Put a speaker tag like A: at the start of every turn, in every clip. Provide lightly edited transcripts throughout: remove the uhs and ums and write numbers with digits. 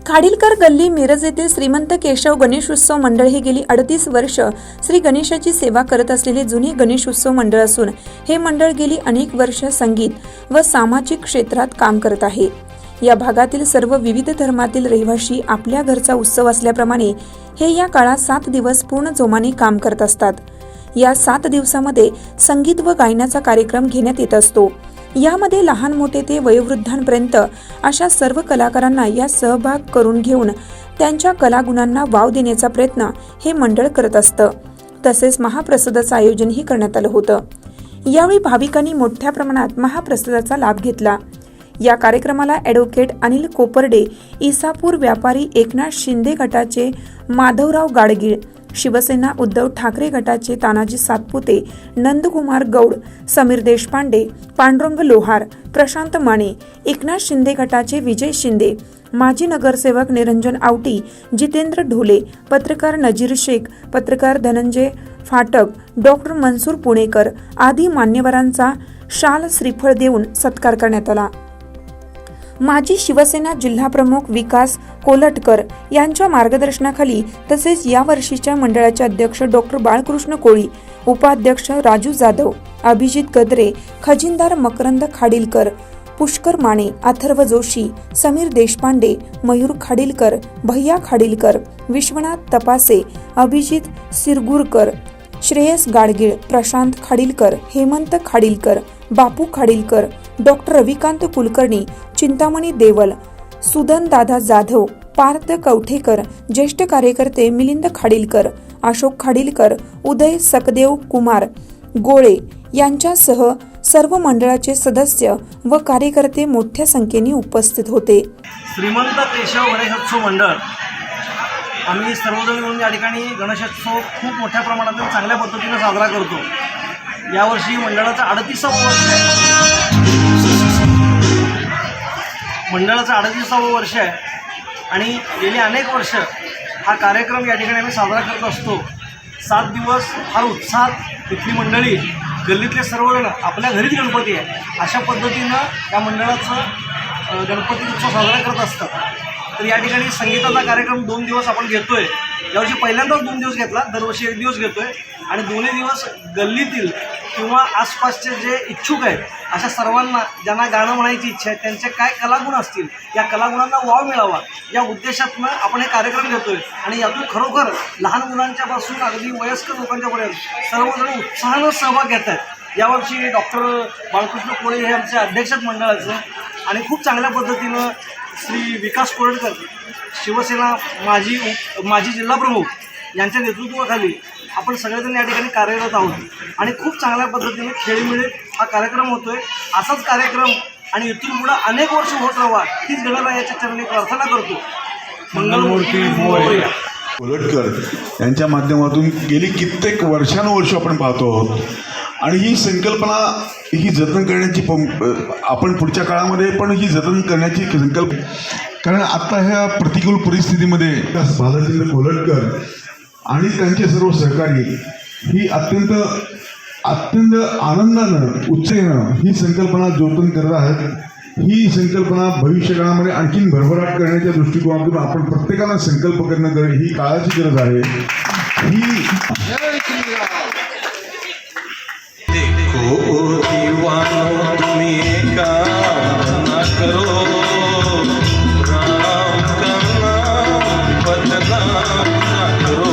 A: खाडीलकर गल्ली मिरज येथील श्रीमंत केशव गणेशोत्सव मंडळ हे गेली 38 वर्ष श्री गणेशाची सेवा करत असलेले जुने गणेशोत्सव मंडळ असून हे मंडळ गेली अनेक वर्ष संगीत व सामाजिक क्षेत्रात काम करत आहे। या भागातील सर्व विविध धर्मातील रहिवासी आपल्या घरचा उत्सव असल्याप्रमाणे हे या काळात 7 दिवस पूर्ण जोमाने काम करत असतात। या 7 दिवसामध्ये संगीत व गायनाचा कार्यक्रम घेण्यात येत असतो। यामध्ये लहान मोठे ते वयोवृद्धांपर्यंत अशा सर्व कलाकारांना या सहभाग करून घेऊन त्यांच्या कलागुणांना वाव देण्याचा प्रयत्न हे मंडळ करत असतं। तसेच महाप्रसादाचं आयोजनही करण्यात आलं होतं। यावेळी भाविकांनी मोठ्या प्रमाणात महाप्रसादाचा लाभ घेतला। या कार्यक्रमाला ॲडव्होकेट अनिल कोपर्डे, इसापूर व्यापारी एकनाथ शिंदे गटाचे माधवराव गाडगीळ, शिवसेना उद्धव ठाकरे गटाचे तानाजी सातपुते, नंदकुमार गौड, समीर देशपांडे, पांडुरंग लोहार, प्रशांत माने, एकनाथ शिंदे गटाचे विजय शिंदे, माजी नगरसेवक निरंजन आवटी, जितेंद्र ढोले, पत्रकार नजीर शेख, पत्रकार धनंजय फाटक, डॉक्टर मनसूर पुणेकर आदी मान्यवरांचा शाल श्रीफळ देऊन सत्कार करण्यात आला। माजी शिवसेना जिल्हाप्रमुख विकास कोलटकर यांच्या मार्गदर्शनाखाली तसेच या वर्षीच्या मंडळाचे अध्यक्ष डॉक्टर बाळकृष्ण कोळी, उपाध्यक्ष राजू जाधव, अभिजित गद्रे, खजिनदार मकरंद खाडीलकर, पुष्कर माने, अथर्व जोशी, समीर देशपांडे, मयूर खाडीलकर, भैया खाडीलकर, विश्वनाथ तपासे, अभिजित सिरगुरकर, श्रेयस गाडगीळ, प्रशांत खाडीलकर, हेमंत खाडीलकर, बापू खाडीलकर, डॉक्टर रविकांत कुलकर्णी, चिंतामणी देवल, सुदन दादा जाधव, पार्थ कवठेकर, ज्येष्ठ कार्यकर्ते मिलिंद खाडीलकर, अशोक खाडीलकर, उदय सकदेव कुमार गोळे यांच्यासह सर्व मंडळाचे सदस्य व कार्यकर्ते मोठ्या संख्येने उपस्थित होते।
B: श्रीमंत केशव गणेशोत्सव मंडळ आम्ही सर्वजण मिळून या ठिकाणी गणेशोत्सव खूप मोठ्या प्रमाणात चांगल्या पद्धतीने साजरा करतो। यावर्षी मंडळाचं 38वे वर्ष आहे। मंडळाचं 38वे वर्ष आहे आणि गेली अनेक वर्ष हा कार्यक्रम या ठिकाणी आम्ही साजरा करत असतो। 7 दिवस फार उत्साहात इथली मंडळी, गल्लीतले सर्वजण आपल्या घरीच गणपती आहे अशा पद्धतीनं या मंडळाचं गणपती उत्सव साजरा करत असतात। तर या ठिकाणी संगीताचा कार्यक्रम 2 दिवस आपण घेतोय। यावर्षी पहिल्यांदाच 2 दिवस घेतला, दरवर्षी 1 दिवस घेतोय आणि दोन्ही दिवस गल्लीतील किंवा आसपासचे जे इच्छुक आहेत अशा सर्वांना ज्यांना गाणं म्हणायची इच्छा आहे त्यांचे काय कलागुण असतील या कलागुणांना वाव मिळावा या उद्देशातनं आपण हे कार्यक्रम घेतोय आणि यातून खरोखर लहान मुलांच्यापासून अगदी वयस्कर लोकांच्यापर्यंत सर्वजण उत्साहानं सहभाग घेत आहेत। यावर्षी डॉक्टर बाळकृष्ण कोळे हे आमचे अध्यक्ष मंडळाचे आणि खूप चांगल्या पद्धतीनं श्री विकास कोलटकर, शिवसेना माजी जिल्हाप्रमुख यांच्या नेतृत्वाखाली आपण सगळेजण या ठिकाणी कार्यरत आहोत आणि खूप चांगल्या पद्धतीने खेळीमेळीत हा कार्यक्रम होतोय। असाच कार्यक्रम आणि इथून पुढे अनेक वर्ष होत राहावा हीच गणरायाच्या चरणी प्रार्थना करतो। मंगलमूर्ती मोरया।
C: कोलटकर यांच्या माध्यमातून गेली कित्येक वर्षानुवर्ष आपण पाहतो आहोत आणि ही संकल्पना ही जतन करण्याची आपण पुढच्या काळामध्ये पण ही जतन करण्याची संकल्पना, कारण आता ह्या प्रतिकूल परिस्थितीमध्ये बालाजी कोलटकर आणि त्यांचे सर्व सहकारी ही अत्यंत आनंदानं उत्साहानं ही संकल्पना जतन करत आहेत। ही संकल्पना भविष्यकाळामध्ये आणखीन भरभराट करण्याच्या दृष्टिकोनातून आपण प्रत्येकाला संकल्प करणं ही काळाची गरज आहे। ही
D: दीवानो तुम्ही काम ना करो, राम का नाम बदनाम ना करो,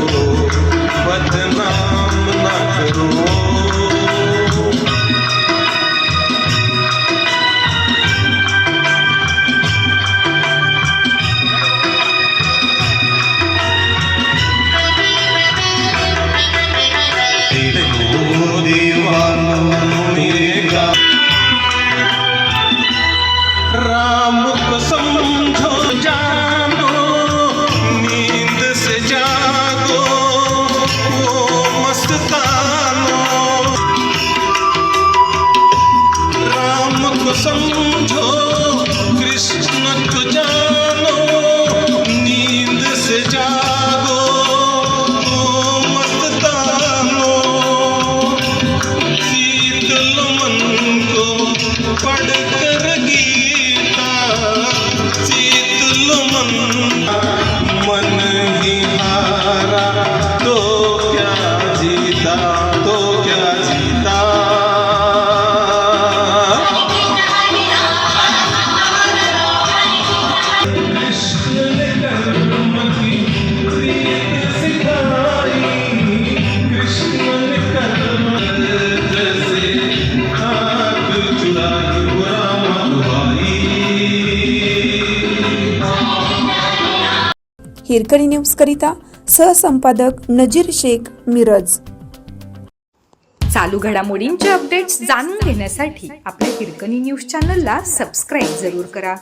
D: बदनाम ना करो। समझो कृष्ण को जानो, नींद से जागो मस्तानो, शीतल मन को पढ़कर गीता, शीतल मन ही हारा तो क्या जीता, तो क्या जीता। कृष्ण ने कर्म की रीत सिखाई, कृष्ण ने कर्म जैसे हाथ चुराई रामा दुहाई।
A: हिरकणी न्यूज करिता सहसंपादक नजीर शेख, मिरज।
E: चालू घडामोडींचे अपडेट्स जाणून घेण्यासाठी आपल्या हिरकणी न्यूज चॅनलला सबस्क्राईब जरूर करा,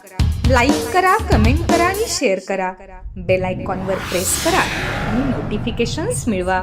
E: लाईक करा, कमेंट करा आणि शेअर करा. बेल आयकॉनवर प्रेस करा आणि नोटिफिकेशन्स मिळवा.